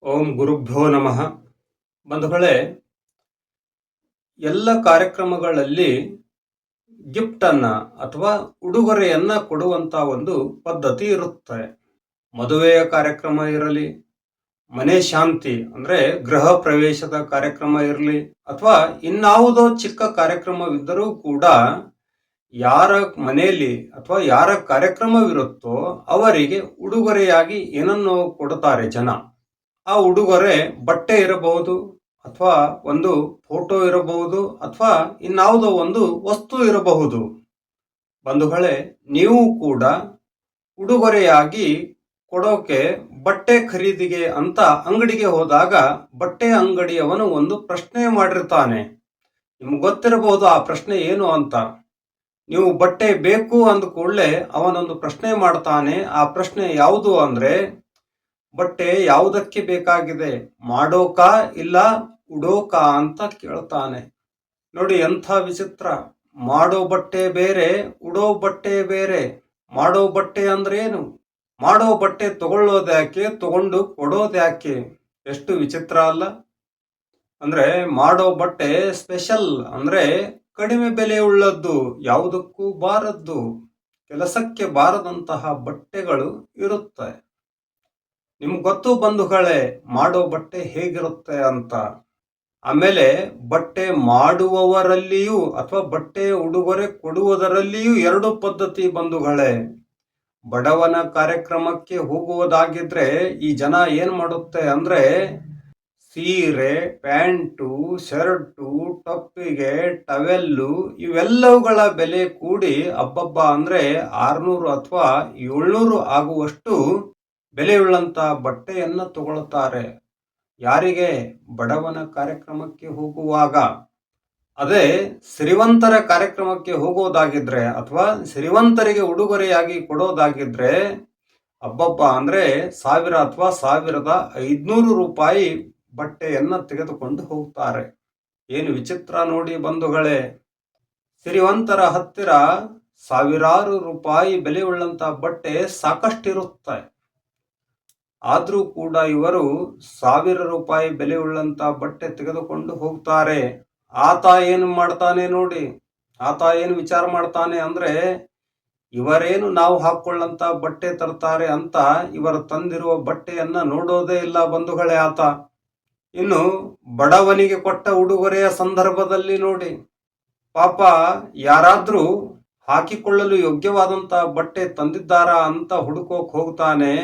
ಓಂ ಗುರುಭ್ಯೋ ನಮಃ. ಬಂಧುಗಳೇ, ಎಲ್ಲ ಕಾರ್ಯಕ್ರಮಗಳಲ್ಲಿ ಗಿಫ್ಟನ್ನ ಅಥವಾ ಉಡುಗೊರೆಯನ್ನ ಕೊಡುವಂತ ಒಂದು ಪದ್ಧತಿ ಇರುತ್ತೆ. ಮದುವೆಯ ಕಾರ್ಯಕ್ರಮ ಇರಲಿ, ಮನೆ ಶಾಂತಿ ಅಂದ್ರೆ ಗೃಹ ಪ್ರವೇಶದ ಕಾರ್ಯಕ್ರಮ ಇರಲಿ, ಅಥವಾ ಇನ್ನಾವುದೋ ಚಿಕ್ಕ ಕಾರ್ಯಕ್ರಮವಿದ್ದರೂ ಕೂಡ ಯಾರ ಮನೆಯಲ್ಲಿ ಅಥವಾ ಯಾರ ಕಾರ್ಯಕ್ರಮವಿರುತ್ತೋ ಅವರಿಗೆ ಉಡುಗೊರೆಯಾಗಿ ಏನನ್ನು ಕೊಡುತ್ತಾರೆ ಜನ. ಆ ಉಡುಗೊರೆ ಬಟ್ಟೆ ಇರಬಹುದು, ಅಥವಾ ಒಂದು ಫೋಟೋ ಇರಬಹುದು, ಅಥವಾ ಇನ್ನಾವುದೋ ಒಂದು ವಸ್ತು ಇರಬಹುದು. ಬಂಧುಗಳೇ, ನೀವು ಕೂಡ ಉಡುಗೊರೆಯಾಗಿ ಕೊಡೋಕೆ ಬಟ್ಟೆ ಖರೀದಿಗೆ ಅಂತ ಅಂಗಡಿಗೆ ಹೋದಾಗ ಬಟ್ಟೆ ಅಂಗಡಿಯವನು ಒಂದು ಪ್ರಶ್ನೆ ಮಾಡಿರ್ತಾನೆ. ನಿಮ್ಗೆ ಗೊತ್ತಿರಬಹುದು ಆ ಪ್ರಶ್ನೆ ಏನು ಅಂತ. ನೀವು ಬಟ್ಟೆ ಬೇಕು ಅಂದ ಕೂಡಲೇ ಅವನೊಂದು ಪ್ರಶ್ನೆ ಮಾಡ್ತಾನೆ. ಆ ಪ್ರಶ್ನೆ ಯಾವುದು ಅಂದ್ರೆ, ಬಟ್ಟೆ ಯಾವುದಕ್ಕೆ ಬೇಕಾಗಿದೆ, ಮಾಡೋಕ ಇಲ್ಲ ಉಡೋಕ ಅಂತ ಕೇಳ್ತಾನೆ. ನೋಡಿ ಎಂಥ ವಿಚಿತ್ರ. ಮಾಡೋ ಬಟ್ಟೆ ಬೇರೆ, ಉಡೋ ಬಟ್ಟೆ ಬೇರೆ. ಮಾಡೋ ಬಟ್ಟೆ ಅಂದ್ರೆ ಏನು, ಮಾಡೋ ಬಟ್ಟೆ ತಗೊಳ್ಳೋದ್ಯಾಕೆ, ತಗೊಂಡು ಕೊಡೋದ್ಯಾಕೆ? ಎಷ್ಟು ವಿಚಿತ್ರ ಅಲ್ಲ. ಅಂದ್ರೆ ಮಾಡೋ ಬಟ್ಟೆ ಸ್ಪೆಷಲ್, ಅಂದ್ರೆ ಕಡಿಮೆ ಬೆಲೆ ಉಳ್ಳದ್ದು, ಯಾವುದಕ್ಕೂ ಬಾರದ್ದು, ಕೆಲಸಕ್ಕೆ ಬಾರದಂತಹ ಬಟ್ಟೆಗಳು ಇರುತ್ತೆ. ನಿಮ್ಗೆ ಗೊತ್ತು ಬಂಧುಗಳೇ, ಮಾಡೋ ಬಟ್ಟೆ ಹೇಗಿರುತ್ತೆ ಅಂತ. ಆಮೇಲೆ ಬಟ್ಟೆ ಮಾಡುವವರಲ್ಲಿಯೂ ಅಥವಾ ಬಟ್ಟೆ ಉಡುಗೊರೆ ಕೊಡುವುದರಲ್ಲಿಯೂ ಎರಡು ಪದ್ಧತಿ ಬಂಧುಗಳೇ. ಬಡವನ ಕಾರ್ಯಕ್ರಮಕ್ಕೆ ಹೋಗುವುದಾಗಿದ್ರೆ ಈ ಜನ ಏನ್ ಮಾಡುತ್ತೆ ಅಂದ್ರೆ, ಸೀರೆ, ಪ್ಯಾಂಟು, ಶರ್ಟು, ಟೊಪ್ಪಿಗೆ, ಟವೆಲ್ಲು ಇವೆಲ್ಲವುಗಳ ಬೆಲೆ ಕೂಡಿ ಅಬ್ಬಬ್ಬ ಅಂದ್ರೆ 600 ಅಥವಾ 700 ಆಗುವಷ್ಟು ಬೆಲೆಯುಳ್ಳಂತ ಬಟ್ಟೆಯನ್ನ ತಗೊಳ್ತಾರೆ. ಯಾರಿಗೆ? ಬಡವನ ಕಾರ್ಯಕ್ರಮಕ್ಕೆ ಹೋಗುವಾಗ. ಅದೇ ಸಿರಿವಂತರ ಕಾರ್ಯಕ್ರಮಕ್ಕೆ ಹೋಗೋದಾಗಿದ್ರೆ ಅಥವಾ ಸಿರಿವಂತರಿಗೆ ಉಡುಗೊರೆಯಾಗಿ ಕೊಡೋದಾಗಿದ್ರೆ ಅಬ್ಬಬ್ಬ ಅಂದ್ರೆ 1000 ಅಥವಾ 1500 ರೂಪಾಯಿ ಬಟ್ಟೆಯನ್ನ ತೆಗೆದುಕೊಂಡು ಹೋಗ್ತಾರೆ. ಏನು ವಿಚಿತ್ರ ನೋಡಿ ಬಂಧುಗಳೇ. ಸಿರಿವಂತರ ಹತ್ತಿರ ಸಾವಿರಾರು ರೂಪಾಯಿ ಬೆಲೆಯುಳ್ಳಂತ ಬಟ್ಟೆ ಸಾಕಷ್ಟಿರುತ್ತೆ. ಆದ್ರೂ ಕೂಡ ಇವರು 1000 ರೂಪಾಯಿ ಬೆಲೆ ಉಳ್ಳಂತ ಬಟ್ಟೆ ತೆಗೆದುಕೊಂಡು ಹೋಗ್ತಾರೆ. ಆತ ಏನು ಮಾಡ್ತಾನೆ ನೋಡಿ, ಆತ ಏನು ವಿಚಾರ ಮಾಡ್ತಾನೆ ಅಂದ್ರೆ, ಇವರೇನು ನಾವು ಹಾಕೊಳ್ಳಂತ ಬಟ್ಟೆ ತರ್ತಾರೆ ಅಂತ ಇವರು ತಂದಿರುವ ಬಟ್ಟೆಯನ್ನ ನೋಡೋದೇ ಇಲ್ಲ ಬಂಧುಗಳೇ ಆತ. ಇನ್ನು ಬಡವನಿಗೆ ಕೊಟ್ಟ ಉಡುಗೊರೆಯ ಸಂದರ್ಭದಲ್ಲಿ ನೋಡಿ, ಪಾಪ ಯಾರಾದ್ರೂ ಹಾಕಿಕೊಳ್ಳಲು ಯೋಗ್ಯವಾದಂತ ಬಟ್ಟೆ ತಂದಿದ್ದಾರಾ ಅಂತ ಹುಡುಕೋಕ್ ಹೋಗ್ತಾನೆ.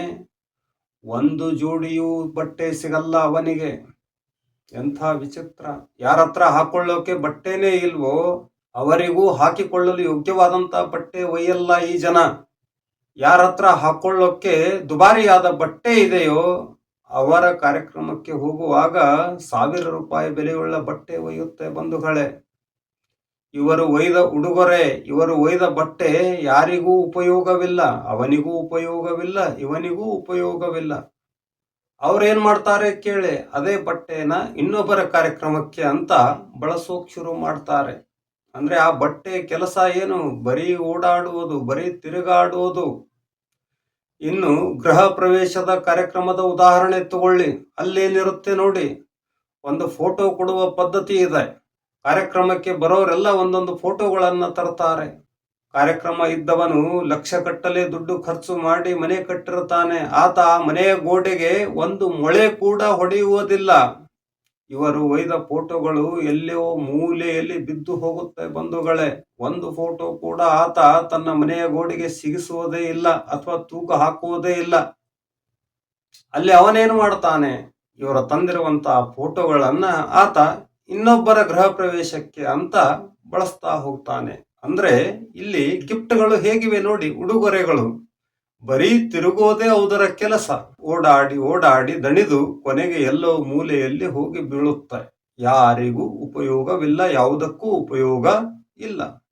ಒಂದು ಜೋಡಿಯೂ ಬಟ್ಟೆ ಸಿಗಲ್ಲ ಅವನಿಗೆ. ಎಂಥ ವಿಚಿತ್ರ. ಯಾರತ್ರ ಹಾಕೊಳ್ಳೋಕೆ ಬಟ್ಟೆನೇ ಇಲ್ವೋ ಅವರಿಗೂ ಹಾಕಿಕೊಳ್ಳಲು ಯೋಗ್ಯವಾದಂತ ಬಟ್ಟೆ ಒಯ್ಯಲ್ಲ ಈ ಜನ. ಯಾರತ್ರ ಹಾಕೊಳ್ಳೋಕೆ ದುಬಾರಿಯಾದ ಬಟ್ಟೆ ಇದೆಯೋ ಅವರ ಕಾರ್ಯಕ್ರಮಕ್ಕೆ ಹೋಗುವಾಗ 1000 ರೂಪಾಯಿ ಬೆಲೆಯುಳ್ಳ ಬಟ್ಟೆ ಒಯ್ಯುತ್ತೆ ಬಂಧುಗಳೇ. ಇವರು ಒಯ್ದ ಉಡುಗೊರೆ, ಇವರು ಒಯ್ದ ಬಟ್ಟೆ ಯಾರಿಗೂ ಉಪಯೋಗವಿಲ್ಲ, ಅವನಿಗೂ ಉಪಯೋಗವಿಲ್ಲ, ಇವನಿಗೂ ಉಪಯೋಗವಿಲ್ಲ. ಅವ್ರೇನ್ ಮಾಡ್ತಾರೆ ಕೇಳಿ, ಅದೇ ಬಟ್ಟೆನ ಇನ್ನೊಬ್ಬರ ಕಾರ್ಯಕ್ರಮಕ್ಕೆ ಅಂತ ಬಳಸೋಕ್ ಶುರು ಮಾಡ್ತಾರೆ. ಅಂದ್ರೆ ಆ ಬಟ್ಟೆ ಕೆಲಸ ಏನು, ಬರೀ ಓಡಾಡುವುದು, ಬರೀ ತಿರುಗಾಡುವುದು. ಇನ್ನು ಗೃಹ ಪ್ರವೇಶದ ಕಾರ್ಯಕ್ರಮದ ಉದಾಹರಣೆ ತಗೊಳ್ಳಿ. ಅಲ್ಲೇನಿರುತ್ತೆ ನೋಡಿ, ಒಂದು ಫೋಟೋ ಕೊಡುವ ಪದ್ಧತಿ ಇದೆ. ಕಾರ್ಯಕ್ರಮಕ್ಕೆ ಬರೋರೆಲ್ಲ ಒಂದೊಂದು ಫೋಟೋಗಳನ್ನ ತರ್ತಾರೆ. ಕಾರ್ಯಕ್ರಮ ಇದ್ದವನು ಲಕ್ಷಗಟ್ಟಲೆ ದುಡ್ಡು ಖರ್ಚು ಮಾಡಿ ಮನೆ ಕಟ್ಟಿರುತ್ತಾನೆ. ಆತ ಮನೆಯ ಗೋಡೆಗೆ ಒಂದು ಮೊಳೆ ಕೂಡ ಹೊಡೆಯುವುದಿಲ್ಲ. ಇವರು ಒಯ್ದ ಫೋಟೋಗಳು ಎಲ್ಲೋ ಮೂಲೆಯಲ್ಲಿ ಬಿದ್ದು ಹೋಗುತ್ತೆ ಬಂಧುಗಳೇ. ಒಂದು ಫೋಟೋ ಕೂಡ ಆತ ತನ್ನ ಮನೆಯ ಗೋಡೆಗೆ ಸಿಗಿಸುವುದೇ ಇಲ್ಲ ಅಥವಾ ತೂಕ ಹಾಕುವುದೇ ಇಲ್ಲ. ಅಲ್ಲಿ ಅವನೇನು ಮಾಡ್ತಾನೆ, ಇವರ ತಂದಿರುವಂತಹ ಫೋಟೋಗಳನ್ನ ಆತ ಇನ್ನೊಬ್ಬರ ಗೃಹ ಪ್ರವೇಶಕ್ಕೆ ಅಂತ ಬಳಸ್ತಾ ಹೋಗ್ತಾನೆ. ಅಂದ್ರೆ ಇಲ್ಲಿ ಗಿಫ್ಟ್ಗಳು ಹೇಗಿವೆ ನೋಡಿ, ಉಡುಗೊರೆಗಳು ಬರೀ ತಿರುಗೋದೇ ಅದರ ಕೆಲಸ. ಓಡಾಡಿ ಓಡಾಡಿ ದಣಿದು ಕೊನೆಗೆ ಎಲ್ಲೋ ಮೂಲೆಯಲ್ಲಿ ಹೋಗಿ ಬೀಳುತ್ತೆ. ಯಾರಿಗೂ ಉಪಯೋಗವಿಲ್ಲ, ಯಾವುದಕ್ಕೂ ಉಪಯೋಗ ಇಲ್ಲ.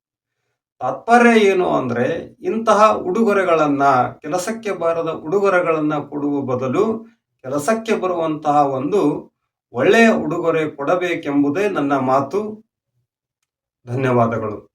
ತಾತ್ಪರ್ಯ ಏನು ಅಂದ್ರೆ, ಇಂತಹ ಉಡುಗೊರೆಗಳನ್ನ, ಕೆಲಸಕ್ಕೆ ಬಾರದ ಉಡುಗೊರೆಗಳನ್ನ ಕೊಡುವ ಬದಲು ಕೆಲಸಕ್ಕೆ ಬರುವಂತಹ ಒಂದು ಒಳ್ಳೆಯ ಉಡುಗೊರೆ ಕೊಡಬೇಕೆಂಬುದೇ ನನ್ನ ಮಾತು. ಧನ್ಯವಾದಗಳು.